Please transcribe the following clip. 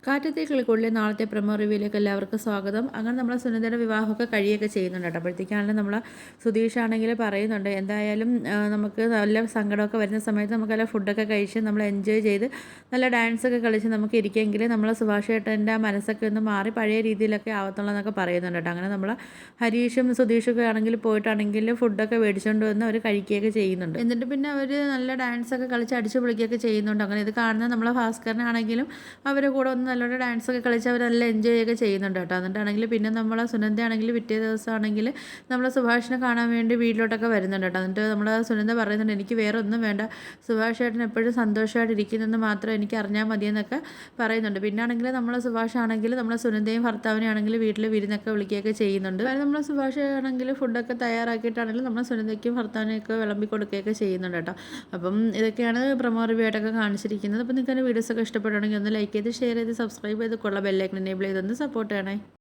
കാറ്റത്തെ കിളിക്കൂടിലെ നാളത്തെ പ്രമോ റിവ്യൂയിലേക്ക് എല്ലാവർക്കും സ്വാഗതം. അങ്ങനെ നമ്മളെ സുനിതയുടെ വിവാഹമൊക്കെ കഴിയൊക്കെ ചെയ്യുന്നുണ്ട് കേട്ടോ. അപ്പോഴത്തേക്കാണെങ്കിലും നമ്മളെ സുധീഷാണെങ്കിൽ പറയുന്നുണ്ട്, എന്തായാലും നമുക്ക് നല്ല സങ്കടമൊക്കെ വരുന്ന സമയത്ത് നമുക്ക് നല്ല ഫുഡൊക്കെ കഴിച്ച് നമ്മൾ എൻജോയ് ചെയ്ത് നല്ല ഡാൻസൊക്കെ കളിച്ച് നമുക്ക് ഇരിക്കുമെങ്കിൽ നമ്മളെ സുഭാഷ് ഏട്ടൻ്റെ ആ മനസ്സൊക്കെ ഒന്ന് മാറി പഴയ രീതിയിലൊക്കെ ആവത്തുള്ളൂ എന്നൊക്കെ പറയുന്നുണ്ട് കേട്ടോ. അങ്ങനെ നമ്മൾ ഹരീഷും സുധീഷൊക്കെ ആണെങ്കിൽ പോയിട്ടാണെങ്കിൽ ഫുഡൊക്കെ മേടിച്ചുകൊണ്ട് വന്ന് അവർ കഴിക്കുകയൊക്കെ ചെയ്യുന്നുണ്ട്. എന്നിട്ട് പിന്നെ അവർ നല്ല ഡാൻസൊക്കെ കളിച്ച് അടിച്ച് പൊളിക്കുകയൊക്കെ ചെയ്യുന്നുണ്ട്. അങ്ങനെ ഇത് കാണുന്ന നമ്മളെ ഭാസ്കരനാണെങ്കിലും അവരുടെ കൂടെ ഒന്ന് നല്ലോണം ഡാൻസൊക്കെ കളിച്ച് അവരെല്ലാം എൻജോയ് ഒക്കെ ചെയ്യുന്നുണ്ട് കേട്ടോ. എന്നിട്ടാണെങ്കിൽ പിന്നെ നമ്മളെ സുനന്ദയാണെങ്കിൽ പിറ്റേ ദിവസമാണെങ്കിൽ നമ്മളെ സുഭാഷിനെ കാണാൻ വേണ്ടി വീട്ടിലോട്ടൊക്കെ വരുന്നുണ്ട് കേട്ടോ. എന്നിട്ട് നമ്മളെ സുനന്ദ പറയുന്നുണ്ട്, എനിക്ക് വേറെ ഒന്നും വേണ്ട, സുഭാഷ് ഏട്ടൻ എപ്പോഴും സന്തോഷമായിട്ട് ഇരിക്കുന്നതെന്ന് മാത്രം എനിക്ക് അറിഞ്ഞാൽ മതിയെന്നൊക്കെ പറയുന്നുണ്ട്. പിന്നെ ആണെങ്കിൽ നമ്മളെ സുഭാഷ് ആണെങ്കിൽ നമ്മളെ സുനന്ദയും ഭർത്താവിനെ ആണെങ്കിൽ വീട്ടിൽ വിരുന്നൊക്കെ വിളിക്കുകയൊക്കെ ചെയ്യുന്നുണ്ട്. കാരണം നമ്മളെ സുഭാഷ് ആണെങ്കിൽ ഫുഡൊക്കെ തയ്യാറാക്കിയിട്ടാണെങ്കിൽ നമ്മളെ സുനന്ദയ്ക്കും ഭർത്താവിനെയൊക്കെ വിളമ്പി കൊടുക്കുകയൊക്കെ ചെയ്യുന്നുണ്ട് കേട്ടോ. അപ്പം ഇതൊക്കെയാണ് പ്രമോ റിവ്യൂ ആയിട്ടൊക്കെ കാണിച്ചിരിക്കുന്നത്. അപ്പോൾ നിങ്ങൾക്ക് എൻ്റെ വീഡിയോസൊക്കെ ഇഷ്ടപ്പെടുകയാണെങ്കിൽ ഒന്ന് ലൈക്ക് ചെയ്ത് ഷെയർ ചെയ്ത് സബ്സ്ക്രൈബ് ചെയ്ത് കൊള്ള ബെല്ലൈക്കൺ എനേബിൾ ചെയ്തൊന്ന് സപ്പോർട്ട് ചെയ്യണേ.